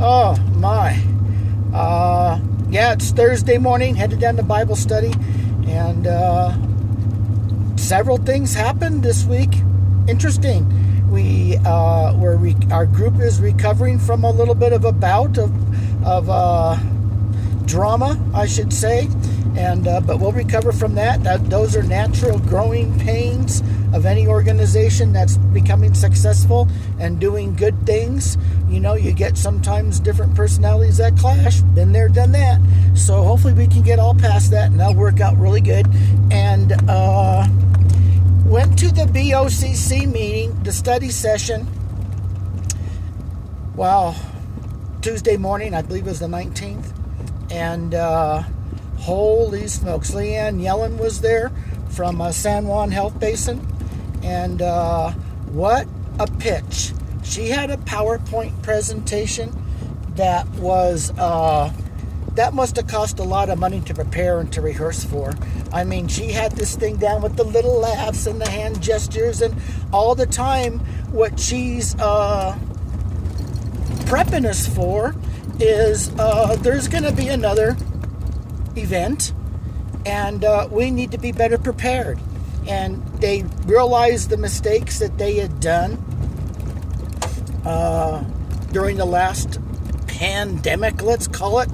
Oh, my. Yeah, it's Thursday morning, headed down to Bible study, and several things happened this week. Interesting. Our group is recovering from a little bit of a bout of drama, I should say, and but we'll recover from that. Those are natural growing pains of any organization that's becoming successful and doing good things. You know, you get sometimes different personalities that clash. Been there, done that. So hopefully we can get all past that, and that'll work out really good. And went to the BOCC meeting, the study session. Wow, Tuesday morning, I believe it was the 19th. And holy smokes, Liane Jollon was there from San Juan Health Basin. And what a pitch. She had a PowerPoint presentation that was, that must have cost a lot of money to prepare and to rehearse for. I mean, she had this thing down with the little laughs and the hand gestures, and all the time what she's prepping us for is there's going to be another event, and we need to be better prepared. And they realized the mistakes that they had done during the last pandemic, let's call it.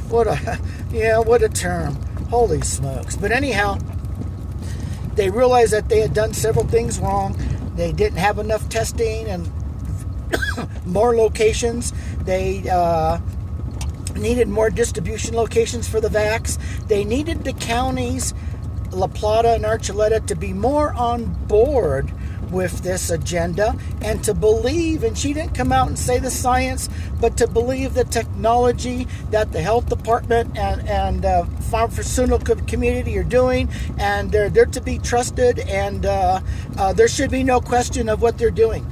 What a term. Holy smokes. But anyhow, they realized that they had done several things wrong. They didn't have enough testing and more locations. They needed more distribution locations for the vax. They needed the counties, La Plata and Archuleta, to be more on board with this agenda and to believe, and she didn't come out and say the science, but to believe the technology that the health department and pharmaceutical community are doing, and they're to be trusted, and there should be no question of what they're doing.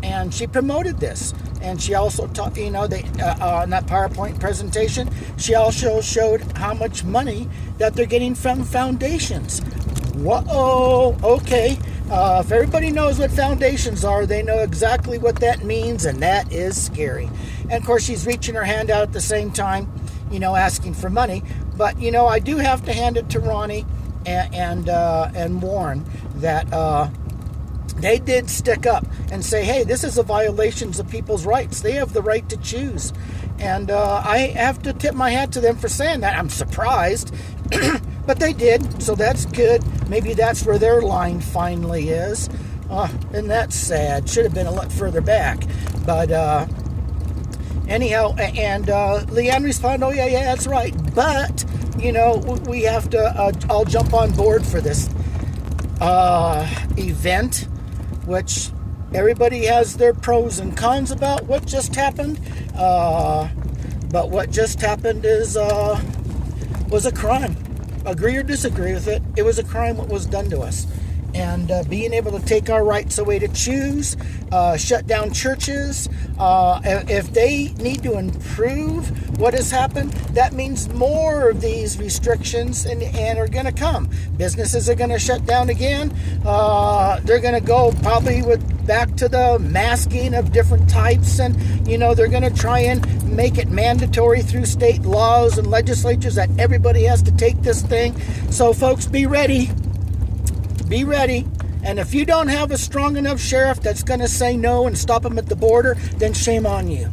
And she promoted this. And she also taught, in that PowerPoint presentation, she also showed how much money that they're getting from foundations. Whoa, okay. If everybody knows what foundations are, they know exactly what that means, and that is scary. And of course, she's reaching her hand out at the same time, asking for money. But, I do have to hand it to Ronnie and Warren that they did stick up and say, hey, this is a violation of people's rights. They have the right to choose. And I have to tip my hat to them for saying that. I'm surprised, but they did, so that's good. Maybe that's where their line finally is. And that's sad. Should have been a lot further back. But anyhow, and Liane responded, oh, yeah, that's right. But, we have to all jump on board for this event, which everybody has their pros and cons about what just happened. But what just happened was a crime. Agree or disagree with it, it was a crime what was done to us. And being able to take our rights away to choose, shut down churches, if they need to improve what has happened, that means more of these restrictions and are going to come. Businesses are going to shut down again. They're going to go probably back to the masking of different types, and they're going to try and make it mandatory through state laws and legislatures that everybody has to take this thing. So folks, be ready. Be ready. And if you don't have a strong enough sheriff that's going to say no and stop them at the border, then shame on you.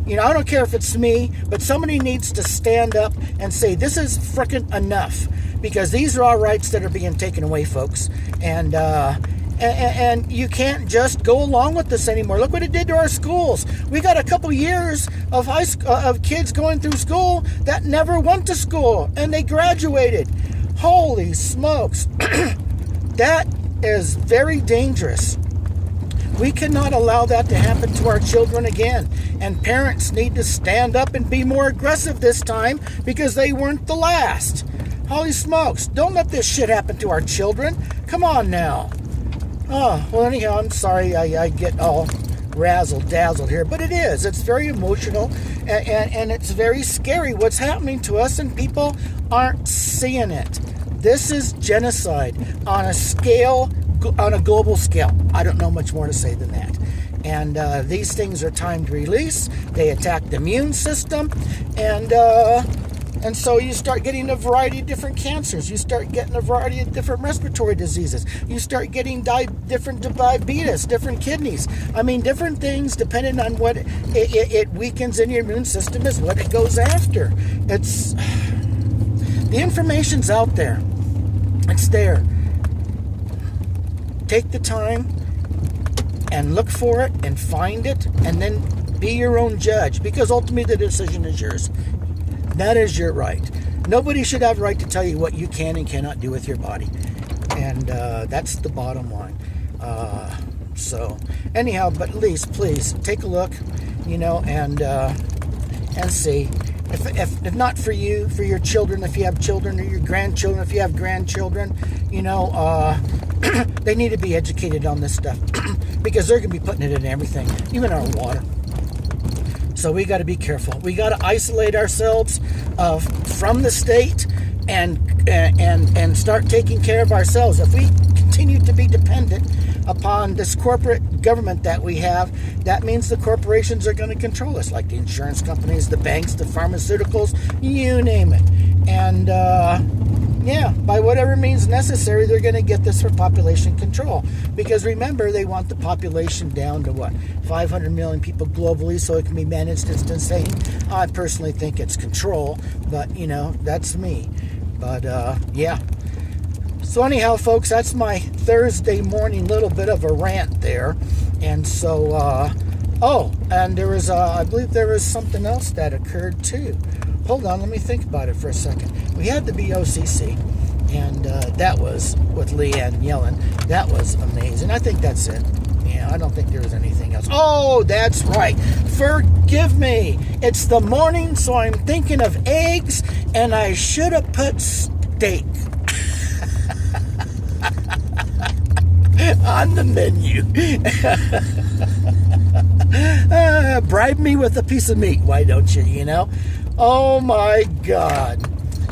I don't care if it's me, but somebody needs to stand up and say, this is frickin' enough. Because these are our rights that are being taken away, folks. And you can't just go along with this anymore. Look what it did to our schools. We got a couple years of of kids going through school that never went to school, and they graduated. Holy smokes. That is very dangerous. We cannot allow that to happen to our children again. And parents need to stand up and be more aggressive this time, because they weren't the last. Holy smokes. Don't let this shit happen to our children. Come on now. Oh, well, anyhow, I'm sorry I get all razzle-dazzled here, but it is. It's very emotional, and it's very scary what's happening to us, and people aren't seeing it. This is genocide on a global scale. I don't know much more to say than that. And these things are timed release. They attack the immune system. And so you start getting a variety of different cancers. You start getting a variety of different respiratory diseases. You start getting different diabetes, different kidneys. I mean, different things depending on what it weakens in your immune system is what it goes after. The information's out there. It's there. Take the time and look for it and find it, and then be your own judge, because ultimately the decision is yours. That is your right. Nobody should have a right to tell you what you can and cannot do with your body. And that's the bottom line. So anyhow, but at least please take a look, and see. If not for you, for your children, if you have children, or your grandchildren, if you have grandchildren, they need to be educated on this stuff because they're going to be putting it in everything, even our water. So we got to be careful. We got to isolate ourselves from the state and start taking care of ourselves. If we continue to be dependent upon this corporate government that we have, that means the corporations are going to control us, like the insurance companies, the banks, the pharmaceuticals, you name it. And by whatever means necessary, they're going to get this for population control. Because remember, they want the population down to 500 million people globally, so it can be managed. It's insane. I personally think it's control, but that's me. But So anyhow, folks, that's my Thursday morning little bit of a rant there. And so, and there was, I believe there was something else that occurred too. Hold on, let me think about it for a second. We had the BOCC, and that was with Liane Jollon. That was amazing. I think that's it. Yeah, I don't think there was anything else. Oh, that's right. Forgive me. It's the morning, so I'm thinking of eggs, and I should have put steak on the menu. Bribe me with a piece of meat, why don't you, Oh my God.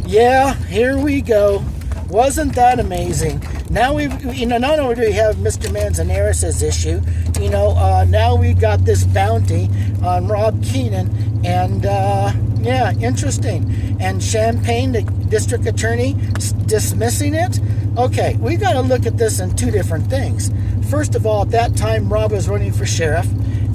Yeah, here we go. Wasn't that amazing? Now we've, not only do we have Mr. Manzanares' issue, now we've got this bounty on Rob Keenan, and interesting. And Champaign, the district attorney, dismissing it. Okay, we got to look at this in two different things. First of all, at that time, Rob was running for sheriff,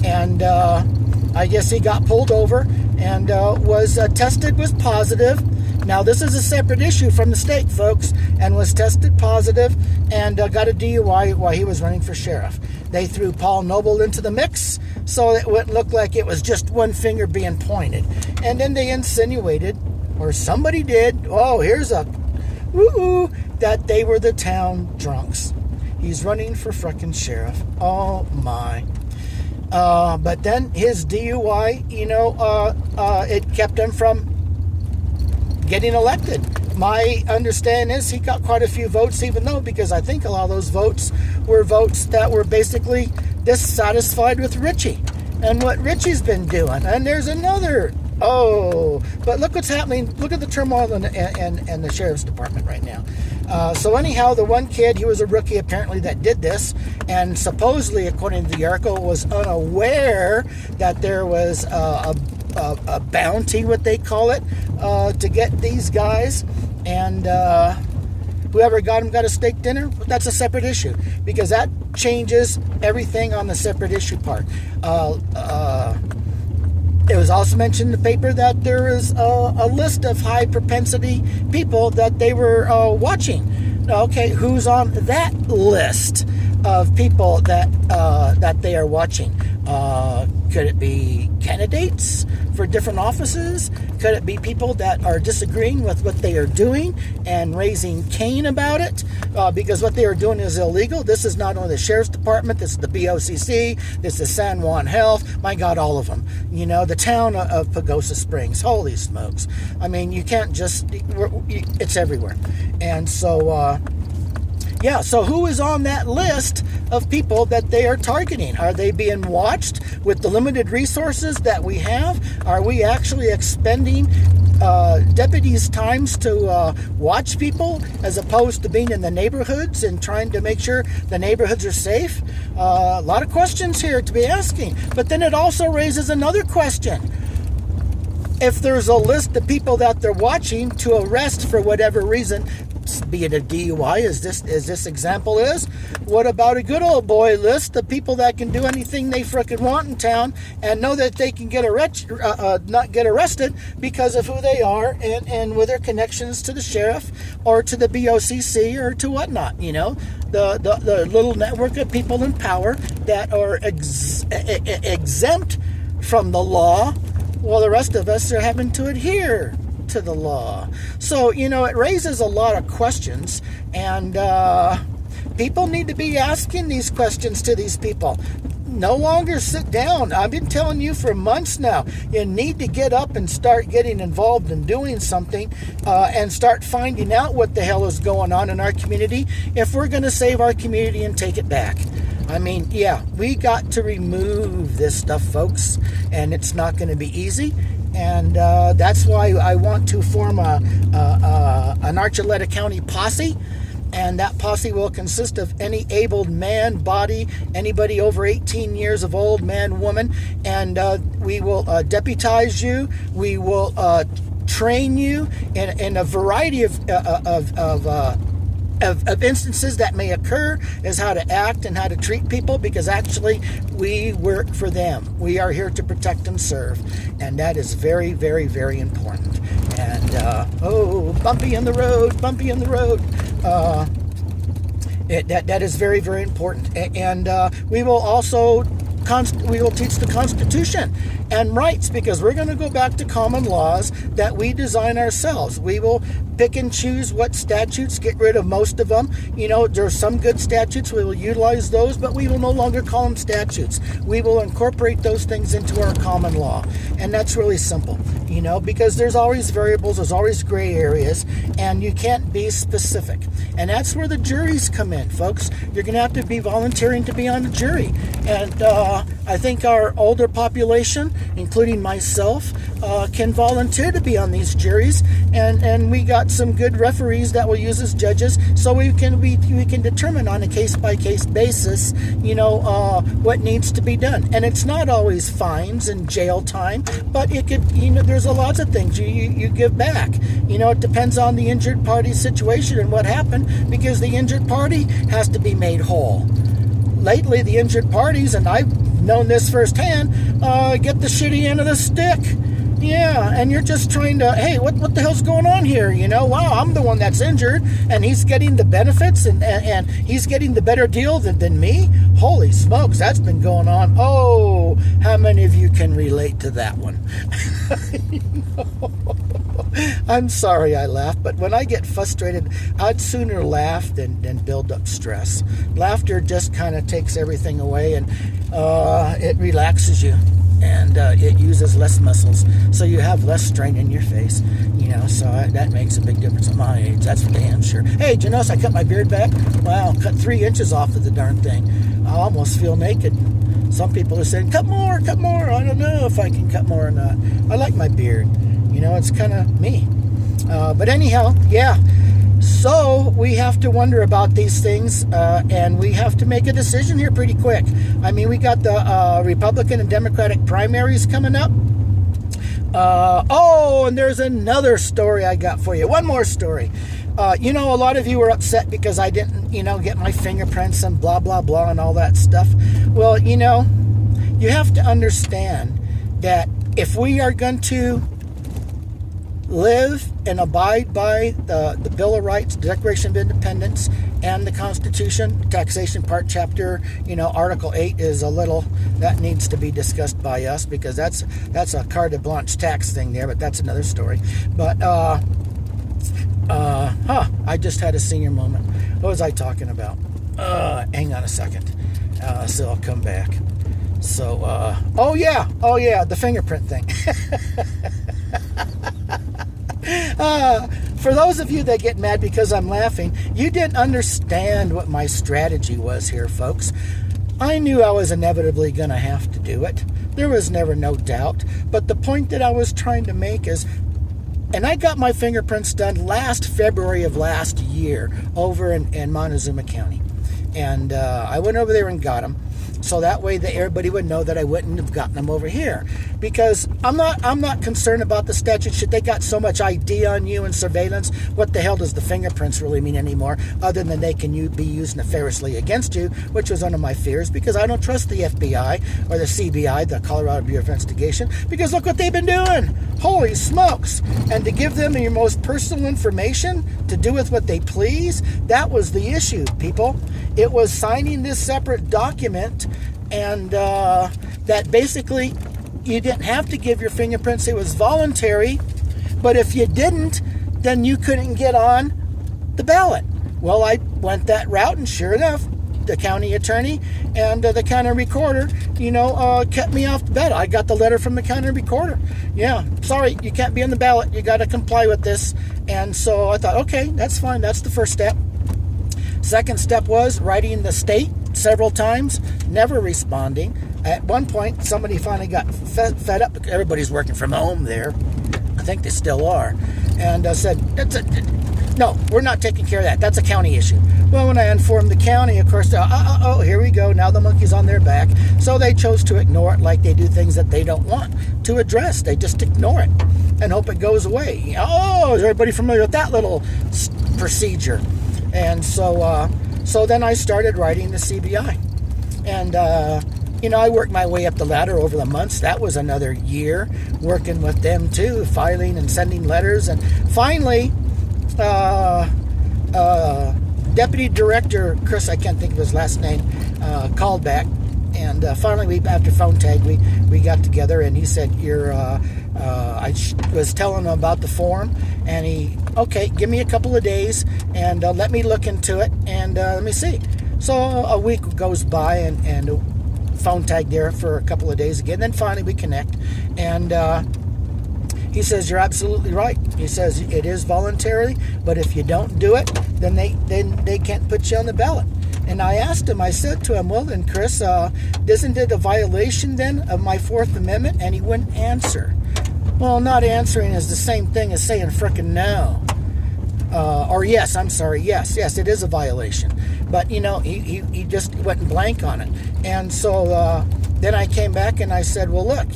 and I guess he got pulled over and was tested, was positive. Now, this is a separate issue from the state, folks, and was tested positive and got a DUI while he was running for sheriff. They threw Paul Noble into the mix, so it wouldn't look like it was just one finger being pointed. And then they insinuated, or somebody did, here's a woo-hoo, that they were the town drunks. He's running for frickin' sheriff. Oh, my. But then his DUI, it kept him from getting elected. My understanding is he got quite a few votes, even though, because I think a lot of those votes were votes that were basically dissatisfied with Richie and what Richie's been doing. And there's another, but look what's happening. Look at the turmoil in the sheriff's department right now. So anyhow, the one kid, he was a rookie apparently that did this, and supposedly, according to the article, was unaware that there was a bounty, what they call it, to get these guys, and whoever got him got a steak dinner. That's a separate issue, because that changes everything on the separate issue part. It was also mentioned in the paper that there is a list of high propensity people that they were watching. Okay, who's on that list of people that they are watching? Could it be candidates for different offices? Could it be people that are disagreeing with what they are doing and raising Cain about it? Because what they are doing is illegal. This is not only the Sheriff's Department, this is the BOCC, this is San Juan Health, my God, all of them. The town of Pagosa Springs, holy smokes. I mean, you can't just, it's everywhere. And so, so who is on that list of people that they are targeting? Are they being watched with the limited resources that we have? Are we actually expending deputies' times to watch people as opposed to being in the neighborhoods and trying to make sure the neighborhoods are safe? A lot of questions here to be asking. But then it also raises another question. If there's a list of people that they're watching to arrest for whatever reason, be it a DUI, as this example is, what about a good old boy list of people that can do anything they frickin' want in town and know that they can not get arrested because of who they are and with their connections to the sheriff or to the BOCC or to whatnot, you know? The little network of people in power that are exempt from the law, while the rest of us are having to adhere to the law. So, you know, it raises a lot of questions, and people need to be asking these questions to these people. No longer sit down. I've been telling you for months now, you need to get up and start getting involved in doing something and start finding out what the hell is going on in our community if we're going to save our community and take it back. I mean, yeah, we got to remove this stuff, folks, and it's not going to be easy. And that's why I want to form an Archuleta County posse. And that posse will consist of any abled man, body, anybody over 18 years of old, man, woman. And we will deputize you. We will train you in a variety of instances that may occur, is how to act and how to treat people, because actually we work for them. We are here to protect and serve, and that is very, very, very important. And bumpy in the road, bumpy in the road. That is very, very important. And we will also we will teach the Constitution and rights, because we're going to go back to common laws that we design ourselves. We will pick and choose what statutes, get rid of most of them. You know, there's some good statutes, we will utilize those, but we will no longer call them statutes. We will incorporate those things into our common law. And that's really simple, you know, because there's always variables, there's always gray areas, and you can't be specific. And that's where the juries come in, folks. You're going to have to be volunteering to be on the jury. And I think our older population, including myself, can volunteer to be on these juries, and we got some good referees that we'll use as judges, so we can determine on a case-by-case basis, you know, what needs to be done. And it's not always fines and jail time, but it could, you know, there's a lots of things you give back. You know, it depends on the injured party's situation and what happened, because the injured party has to be made whole. Lately, the injured parties, and I've known this firsthand, get the shitty end of the stick. Yeah, and you're just trying to, hey, what the hell's going on here? You know, wow, I'm the one that's injured, and he's getting the benefits, and he's getting the better deal than me? Holy smokes, that's been going on. Oh, how many of you can relate to that one? I'm sorry I laugh, but when I get frustrated, I'd sooner laugh than build up stress. Laughter just kind of takes everything away, and it relaxes you. And it uses less muscles, so you have less strain in your face, you know, so that makes a big difference at my age, that's for damn sure. Hey, did you notice I cut my beard back? Wow, cut 3 inches off of the darn thing. I almost feel naked. Some people are saying, cut more, cut more. I don't know if I can cut more or not. I like my beard, you know, it's kind of me. But anyhow, yeah. So we have to wonder about these things, and we have to make a decision here pretty quick. I mean, we got the Republican and Democratic primaries coming up. And there's another story I got for you. One more story. You know, a lot of you were upset because I didn't, you know, get my fingerprints and blah, blah, blah and all that stuff. Well, you know, you have to understand that if we are going to live and abide by the Bill of Rights, the Declaration of Independence, and the Constitution, taxation part, chapter, you know, Article 8 is a little, that needs to be discussed by us, because that's a carte blanche tax thing there, but that's another story. But, I just had a senior moment. What was I talking about? Hang on a second. So I'll come back. So, oh yeah, the fingerprint thing. For those of you that get mad because I'm laughing, you didn't understand what my strategy was here, folks. I knew I was inevitably going to have to do it. There was never no doubt. But the point that I was trying to make is, And I got my fingerprints done last February of last year over in Montezuma County. And I went over there and got them. So that way that everybody would know that I wouldn't have gotten them over here. Because I'm not concerned about the statute shit. They got so much ID on you and surveillance. What the hell does the fingerprints really mean anymore? Other than they can be used nefariously against you, which was one of my fears, because I don't trust the FBI or the CBI, the Colorado Bureau of Investigation, because look what they've been doing. Holy smokes. And to give them your most personal information to do with what they please, that was the issue, people. It was signing this separate document, and that basically you didn't have to give your fingerprints. It was voluntary, but if you didn't, then you couldn't get on the ballot. Well, I went that route, and sure enough, the county attorney and the county recorder, kept me off the ballot. I got the letter from the county recorder. Yeah, sorry, you can't be on the ballot. You got to comply with this. And so I thought, okay, that's fine. That's the first step. Second step was writing the state several times, never responding. At one point, somebody finally got fed up. Everybody's working from home there. I think they still are. And said, no, we're not taking care of that. That's a county issue. Well, when I informed the county, of course, here we go. Now the monkey's on their back. So they chose to ignore it, like they do things that they don't want to address. They just ignore it and hope it goes away. Oh, is everybody familiar with that little procedure? And so then I started writing the CBI. And, I worked my way up the ladder over the months. That was another year working with them too, filing and sending letters. And finally, Deputy Director Chris, I can't think of his last name, called back. And finally, after phone tag, we got together, and he said, I was telling him about the form, and okay, give me a couple of days, and let me look into it, and let me see. So a week goes by, and phone tag there for a couple of days again. Then finally we connect, and he says, you're absolutely right. He says it is voluntary, but if you don't do it, then they can't put you on the ballot. And I asked him, I said to him, well then, Chris, isn't it a violation then of my Fourth Amendment? And he wouldn't answer. Well, not answering is the same thing as saying frickin' no. Or yes, I'm sorry, yes, it is a violation. But, he just went blank on it. And so then I came back and I said, well, look,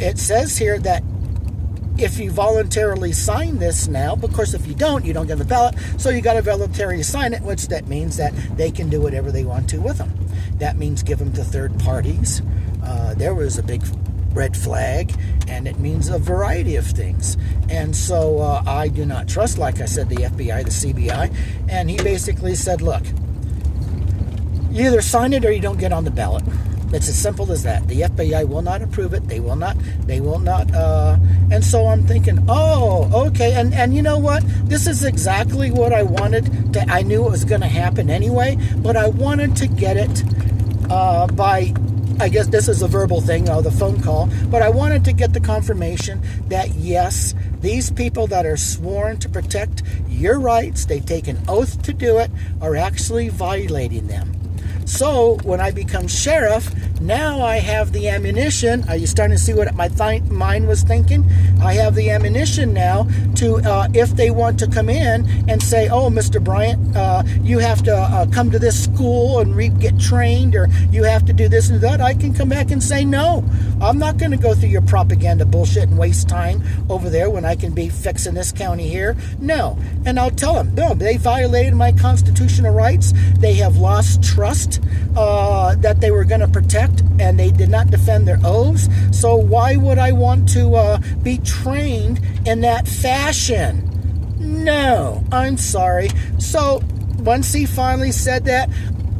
it says here that if you voluntarily sign this now, of course, if you don't get on the ballot, so you got to voluntarily sign it, which that means that they can do whatever they want to with them. That means give them to third parties. There was a big red flag, and it means a variety of things. And so I do not trust, like I said, the FBI, the CBI, and he basically said, look, you either sign it or you don't get on the ballot. It's as simple as that. The FBI will not approve it. They will not. And so I'm thinking, oh, okay. And you know what? This is exactly what I wanted. I knew it was going to happen anyway, but I wanted to get it by, I guess this is a verbal thing, the phone call, but I wanted to get the confirmation that, yes, these people that are sworn to protect your rights, they take an oath to do it, are actually violating them. So when I become sheriff, now I have the ammunition. Are you starting to see what my mind was thinking? I have the ammunition now to, if they want to come in and say, oh, Mr. Bryant, you have to come to this school and get trained, or you have to do this and that, I can come back and say, no, I'm not going to go through your propaganda bullshit and waste time over there when I can be fixing this county here. No. And I'll tell them, no, they violated my constitutional rights. They have lost trust that they were going to protect, and they did not defend their oaths. So why would I want to be trained in that fashion? No, I'm sorry. So once he finally said that,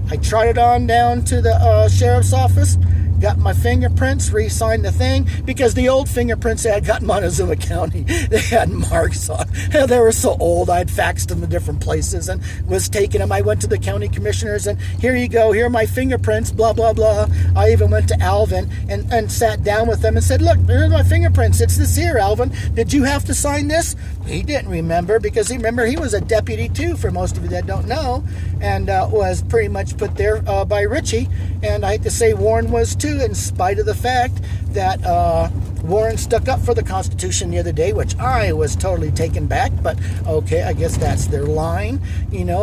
I trotted on down to the sheriff's office, got my fingerprints, re-signed the thing, because the old fingerprints I had got in Montezuma County, they had marks on. They were so old, I'd faxed them to different places and was taking them. I went to the county commissioners, and here you go, here are my fingerprints, blah, blah, blah. I even went to Alvin and sat down with them and said, look, here's my fingerprints. It's this here, Alvin. Did you have to sign this? He didn't remember, because he was a deputy too, for most of you that don't know, and was pretty much put there by Richie, and I hate to say Warren was too. to, in spite of the fact that Warren stuck up for the Constitution the other day, which I was totally taken back, but okay, I guess that's their line,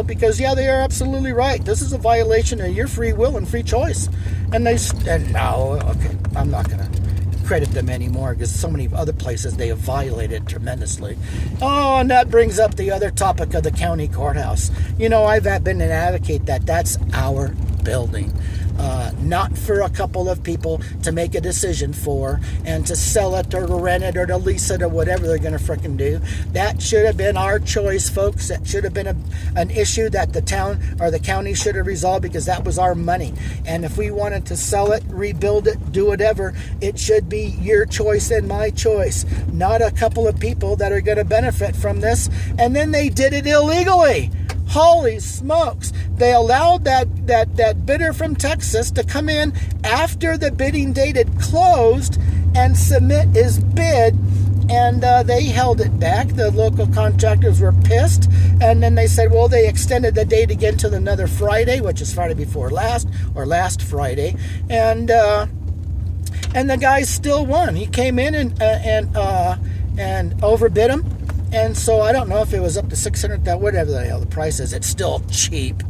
because yeah, they are absolutely right. This is a violation of your free will and free choice. And no, okay, I'm not going to credit them anymore because so many other places they have violated tremendously. Oh, and that brings up the other topic of the county courthouse. I've been an advocate that that's our building. Not for a couple of people to make a decision for and to sell it or to rent it or to lease it or whatever they're going to frickin' do. That should have been our choice, folks. That should have been an issue that the town or the county should have resolved because that was our money. And if we wanted to sell it, rebuild it, do whatever, it should be your choice and my choice, not a couple of people that are going to benefit from this. And then they did it illegally. Holy smokes. They allowed that bidder from Texas to come in after the bidding date had closed and submit his bid, and they held it back. The local contractors were pissed, and then they said, well, they extended the date again to another Friday, which is Friday before last, or last Friday, and the guy still won. He came in and overbid him. And so I don't know if it was up to $600, whatever the hell the price is. It's still cheap.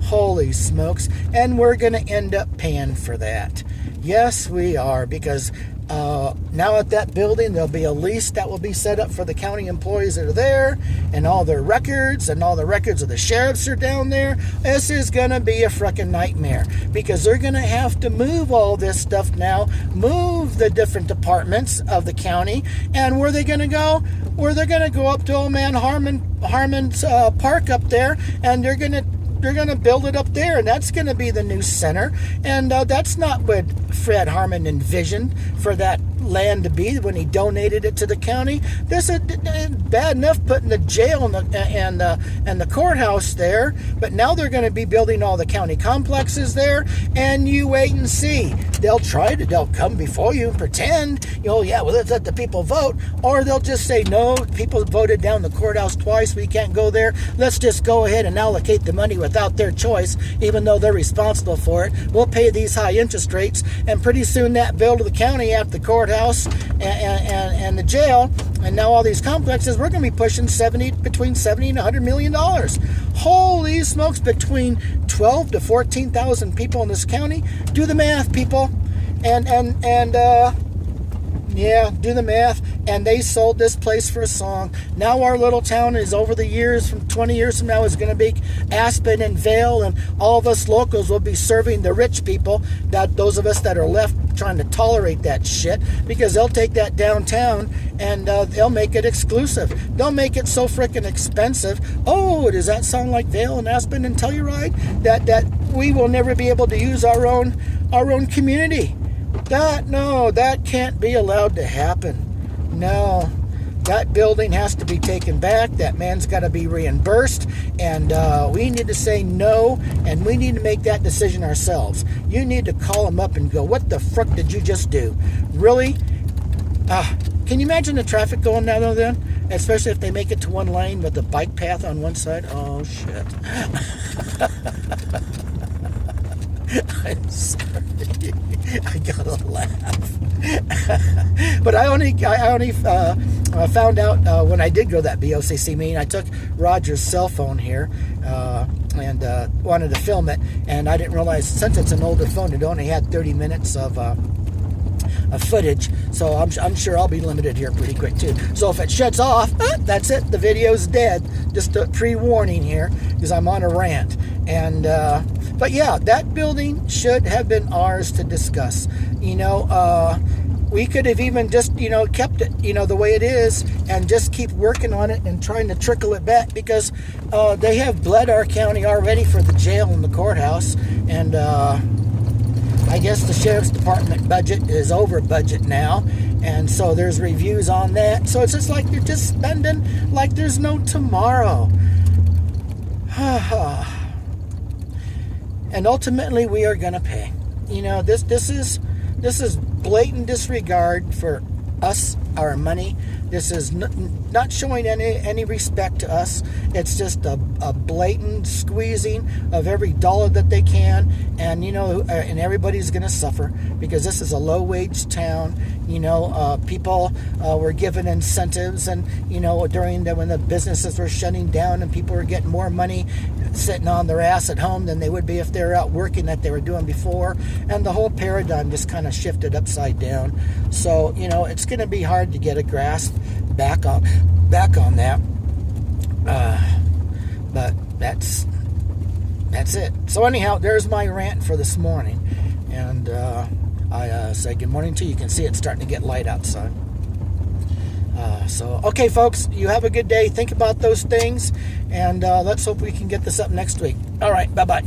Holy smokes. And we're going to end up paying for that. Yes, we are. Because now at that building, there'll be a lease that will be set up for the county employees that are there. And all their records. And all the records of the sheriffs are down there. This is going to be a frickin' nightmare. Because they're going to have to move all this stuff now. Move the different departments of the county. And where are they going to go? Where they're going to go up to old man Harmon's park up there, and they're going to build it up there, and that's going to be the new center. And that's not what Fred Harmon envisioned for that land to be when he donated it to the county. This is bad enough putting the jail and the courthouse there, but now they're going to be building all the county complexes there, and you wait and see. They'll come before you and pretend, yeah, well, let's let the people vote, or they'll just say, no, people voted down the courthouse twice, we can't go there, let's just go ahead and allocate the money without their choice, even though they're responsible for it. We'll pay these high interest rates, and pretty soon that bill to the county after the courthouse and the jail, and now all these complexes, we're going to be pushing between $70 and $100 million. Holy smokes, between 12 to 14,000 people in this county. Do the math, people. Yeah, do the math. And they sold this place for a song. Now our little town is, over the years, from 20 years from now, is going to be Aspen and Vail, and all of us locals will be serving the rich people, that those of us that are left trying to tolerate that shit, because they'll take that downtown and they'll make it exclusive. They'll make it so freaking expensive. Oh, does that sound like Vail and Aspen and Telluride? That we will never be able to use our own community. That can't be allowed to happen. No, that building has to be taken back. That man's got to be reimbursed, and we need to say no, and we need to make that decision ourselves. You need to call him up and go, what the frick did you just do? Really? Can you imagine the traffic going down there then? Especially if they make it to one lane with the bike path on one side. Oh, shit. I'm sorry. I gotta laugh. But I only found out when I did go to that BOCC meeting. I took Roger's cell phone here and wanted to film it, and I didn't realize, since it's an older phone, it only had 30 minutes of footage, so I'm sure I'll be limited here pretty quick too. So if it shuts off, that's it. The video's dead. Just a pre-warning here, because I'm on a rant. And but yeah, that building should have been ours to discuss. We could have even just kept it the way it is, and just keep working on it and trying to trickle it back, because they have bled our county already for the jail and the courthouse, and I guess the sheriff's department budget is over budget now, and so there's reviews on that. So it's just like they're just spending like there's no tomorrow. And ultimately, we are going to pay. This is blatant disregard for us, our money, This is not showing any respect to us. It's just a blatant squeezing of every dollar that they can, and and everybody's going to suffer because this is a low-wage town. People were given incentives, and during when the businesses were shutting down and people were getting more money sitting on their ass at home than they would be if they were out working that they were doing before, and the whole paradigm just kind of shifted upside down. So it's going to be hard to get a grasp back on that, but that's it. So anyhow, there's my rant for this morning, and I say good morning to you. You can see it's starting to get light outside. So okay, folks, you have a good day. Think about those things, and let's hope we can get this up next week. All right, bye-bye.